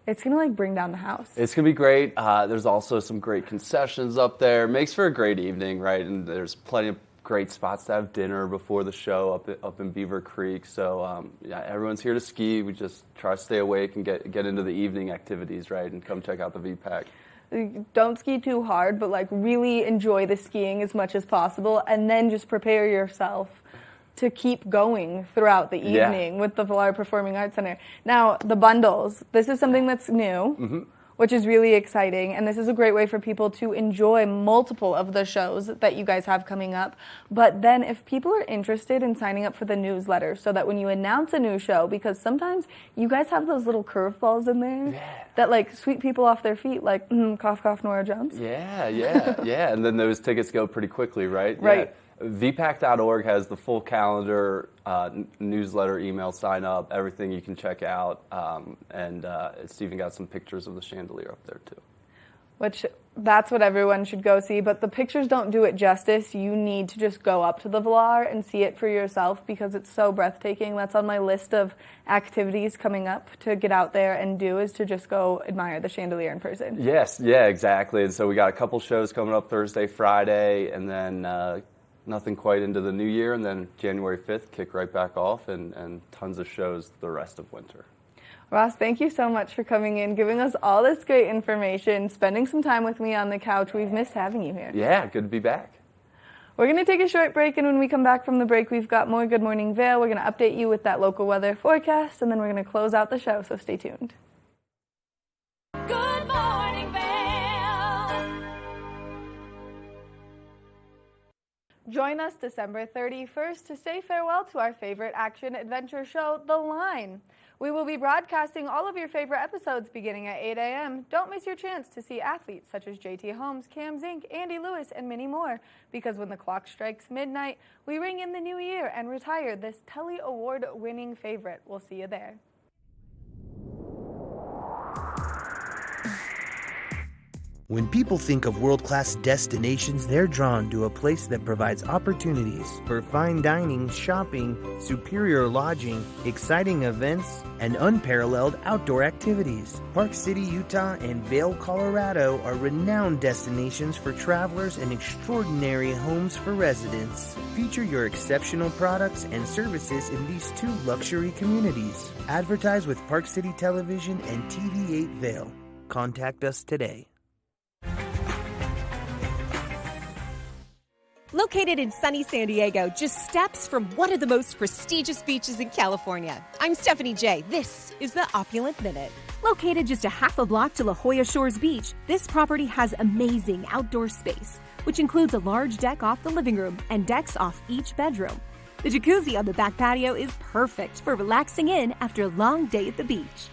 it's going to like bring down the house. It's going to be great. There's also some great concessions up there. Makes for a great evening, right? And there's plenty of great spots to have dinner before the show up in Beaver Creek. So yeah, everyone's here to ski. We just try to stay awake and get into the evening activities, right? And come check out the VPAC. Don't ski too hard, but like really enjoy the skiing as much as possible, and then just prepare yourself to keep going throughout the evening with the Valar Performing Arts Center. Now, the bundles, this is something that's new, which is really exciting, and this is a great way for people to enjoy multiple of the shows that you guys have coming up. But then if people are interested in signing up for the newsletter, so that when you announce a new show, because sometimes you guys have those little curveballs in there that like sweep people off their feet, like, cough, cough, Nora Jones. Yeah, and then those tickets go pretty quickly, right? Right. Yeah. VPAC.org has the full calendar, newsletter, email sign up, everything you can check out, and it's even got some pictures of the chandelier up there too. Which, that's what everyone should go see, but the pictures don't do it justice. You need to just go up to the Valar and see it for yourself, because it's so breathtaking. That's on my list of activities coming up to get out there and do, is to just go admire the chandelier in person. Yes, yeah, exactly. And so we got a couple shows coming up Thursday, Friday, and then nothing quite into the new year, and then January 5th, kick right back off, and tons of shows the rest of winter. Ross, thank you so much for coming in, giving us all this great information, spending some time with me on the couch. We've missed having you here. Yeah, good to be back. We're going to take a short break, and when we come back from the break, we've got more Good Morning Vail. We're going to update you with that local weather forecast, and then we're going to close out the show, so stay tuned. Good morning, Vail. Join us December 31st to say farewell to our favorite action-adventure show, The Line. We will be broadcasting all of your favorite episodes beginning at 8 a.m. Don't miss your chance to see athletes such as JT Holmes, Cam Zink, Andy Lewis, and many more. Because when the clock strikes midnight, we ring in the new year and retire this Telly Award-winning favorite. We'll see you there. When people think of world-class destinations, they're drawn to a place that provides opportunities for fine dining, shopping, superior lodging, exciting events, and unparalleled outdoor activities. Park City, Utah, and Vail, Colorado are renowned destinations for travelers and extraordinary homes for residents. Feature your exceptional products and services in these two luxury communities. Advertise with Park City Television and TV8 Vail. Contact us today. Located in sunny San Diego, just steps from one of the most prestigious beaches in California. I'm Stephanie J. This is the Opulent Minute. Located just a half a block to La Jolla Shores Beach, this property has amazing outdoor space, which includes a large deck off the living room and decks off each bedroom. The jacuzzi on the back patio is perfect for relaxing in after a long day at the beach.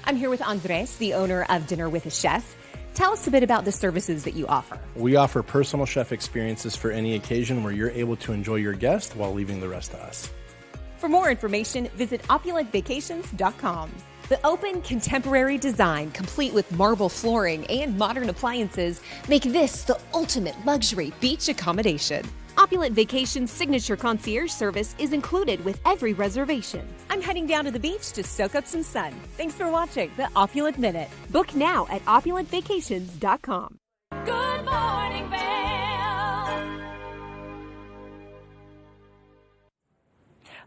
I'm here with Andres, the owner of Dinner with a Chef. Tell us a bit about the services that you offer. We offer personal chef experiences for any occasion where you're able to enjoy your guest while leaving the rest to us. For more information, visit opulentvacations.com. The open, contemporary design, complete with marble flooring and modern appliances, make this the ultimate luxury beach accommodation. Opulent Vacations' signature concierge service is included with every reservation. I'm heading down to the beach to soak up some sun. Thanks for watching the Opulent Minute. Book now at opulentvacations.com. Good morning, Vail.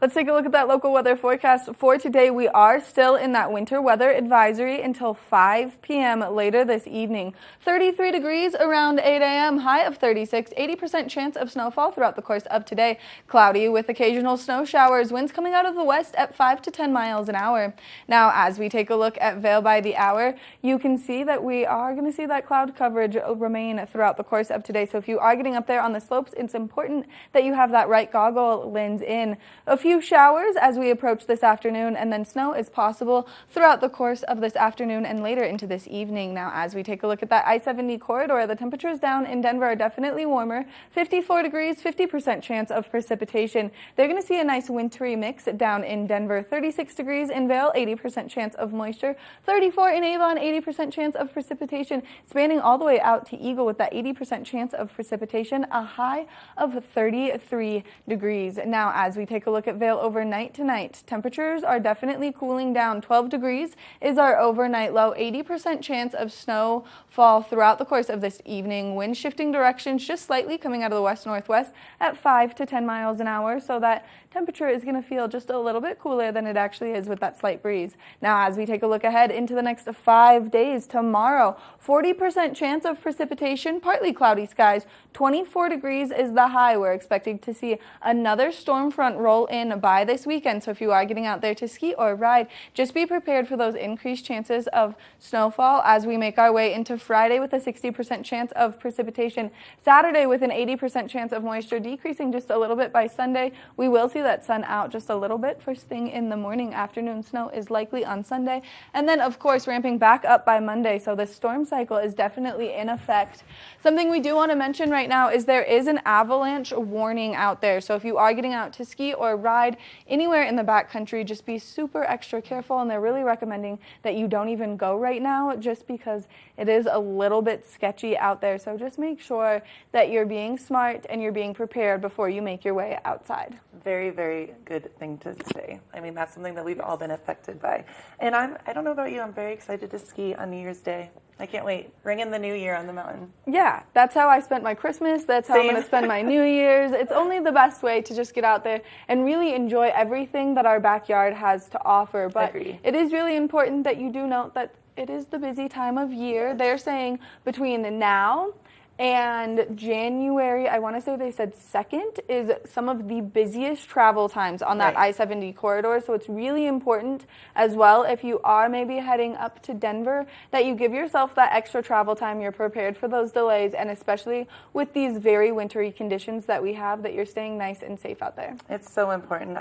Let's take a look at that local weather forecast for today. We are still in that winter weather advisory until 5 p.m. later this evening. 33 degrees around 8 a.m., high of 36, 80% chance of snowfall throughout the course of today. Cloudy with occasional snow showers, winds coming out of the west at 5 to 10 miles an hour. Now, as we take a look at Vail by the hour, you can see that we are going to see that cloud coverage remain throughout the course of today. So if you are getting up there on the slopes, it's important that you have that right goggle lens in. A few showers as we approach this afternoon, and then snow is possible throughout the course of this afternoon and later into this evening. Now, as we take a look at that I-70 corridor, the temperatures down in Denver are definitely warmer. 54 degrees, 50% chance of precipitation. They're going to see a nice wintry mix down in Denver. 36 degrees in Vail, 80% chance of moisture. 34 in Avon, 80% chance of precipitation. Spanning all the way out to Eagle with that 80% chance of precipitation, a high of 33 degrees. Now, as we take a look at Vail overnight tonight, temperatures are definitely cooling down. 12 degrees is our overnight low. 80% chance of snowfall throughout the course of this evening. Wind shifting directions just slightly coming out of the west-northwest at 5 to 10 miles an hour, so that temperature is going to feel just a little bit cooler than it actually is with that slight breeze. Now, as we take a look ahead into the next 5 days, tomorrow, 40% chance of precipitation, partly cloudy skies. 24 degrees is the high. We're expecting to see another storm front roll in by this weekend. So if you are getting out there to ski or ride, just be prepared for those increased chances of snowfall as we make our way into Friday with a 60% chance of precipitation. Saturday with an 80% chance of moisture, decreasing just a little bit by Sunday. We will see that sun out just a little bit first thing in the morning. Afternoon snow is likely on Sunday. And then, of course, ramping back up by Monday. So the storm cycle is definitely in effect. Something we do want to mention right now is there is an avalanche warning out there. So if you are getting out to ski or ride anywhere in the backcountry, just be super extra careful. And they're really recommending that you don't even go right now just because it is a little bit sketchy out there. So just make sure that you're being smart and you're being prepared before you make your way outside. Very, very good thing to say. I mean, that's something that we've all been affected by. And I don't know about you, I'm very excited to ski on New Year's Day. I can't wait. Ring in the new year on the mountain. Yeah, that's how I spent my Christmas. That's how I'm going to spend my New Year's. It's only the best way to just get out there and really enjoy everything that our backyard has to offer. But it is really important that you do note that it is the busy time of year. They're saying between now And January, I want to say they said 2nd, is some of the busiest travel times on that I-70 corridor. So it's really important as well, if you are maybe heading up to Denver, that you give yourself that extra travel time. You're prepared for those delays, and especially with these very wintry conditions that we have, that you're staying nice and safe out there. It's so important.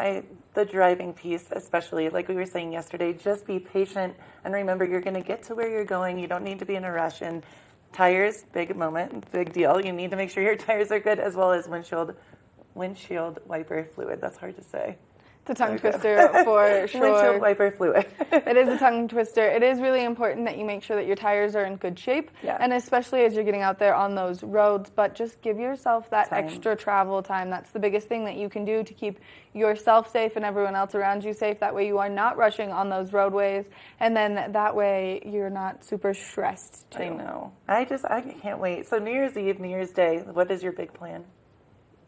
The driving piece, especially, like we were saying yesterday, just be patient and remember you're going to get to where you're going. You don't need to be in a rush. And tires, big moment, big deal. You need to make sure your tires are good, as well as windshield wiper fluid. That's hard to say. It's a tongue twister for sure. Windshield wiper fluid. It is a tongue twister. It is really important that you make sure that your tires are in good shape, and especially as you're getting out there on those roads. But just give yourself that extra travel time. That's the biggest thing that you can do to keep yourself safe and everyone else around you safe. That way you are not rushing on those roadways, and then that way you're not super stressed too. I know. I can't wait. So New Year's Eve, New Year's Day, what is your big plan?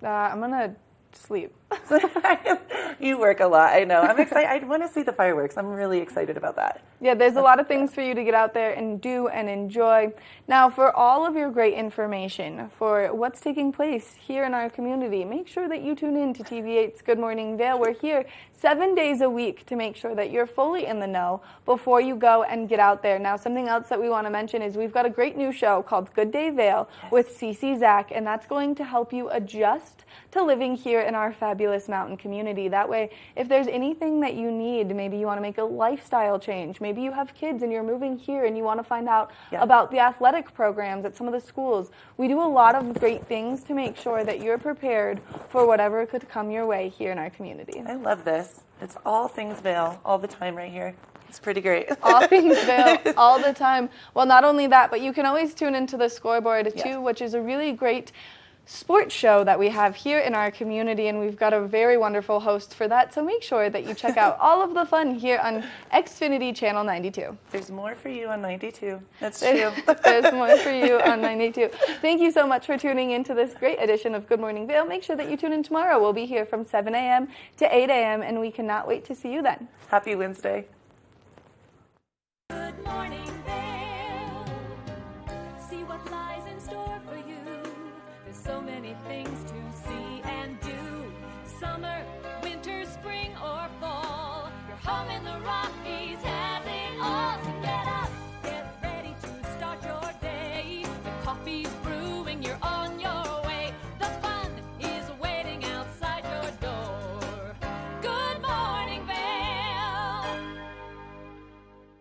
I'm going to sleep. You work a lot, I know. I'm excited. I want to see the fireworks. I'm really excited about that. Yeah, there's a lot of things for you to get out there and do and enjoy. Now, for all of your great information for what's taking place here in our community, make sure that you tune in to TV8's Good Morning Vail. We're here 7 days a week to make sure that you're fully in the know before you go and get out there. Now, something else that we want to mention is we've got a great new show called Good Day Vail with CC Zach, and that's going to help you adjust to living here in our fabulous mountain community. That way, if there's anything that you need, maybe you want to make a lifestyle change, maybe you have kids and you're moving here and you want to find out about the athletic programs at some of the schools. We do a lot of great things to make sure that you're prepared for whatever could come your way here in our community. I love this. It's all things Vail all the time right here. It's pretty great. All things Vail all the time. Well, not only that, but you can always tune into the Scoreboard too, which is a really great sports show that we have here in our community, and we've got a very wonderful host for that, so make sure that you check out all of the fun here on Xfinity Channel 92. There's more for you on 92. That's true. There's more for you on 92. Thank you so much for tuning into this great edition of Good Morning Vail. Make sure that you tune in tomorrow. We'll be here from 7 a.m. to 8 a.m., and we cannot wait to see you then. Happy Wednesday. Good morning, Vail. See what lies in store for you. There's so many things to see and do. Summer, winter, spring, or fall. You're home in the rock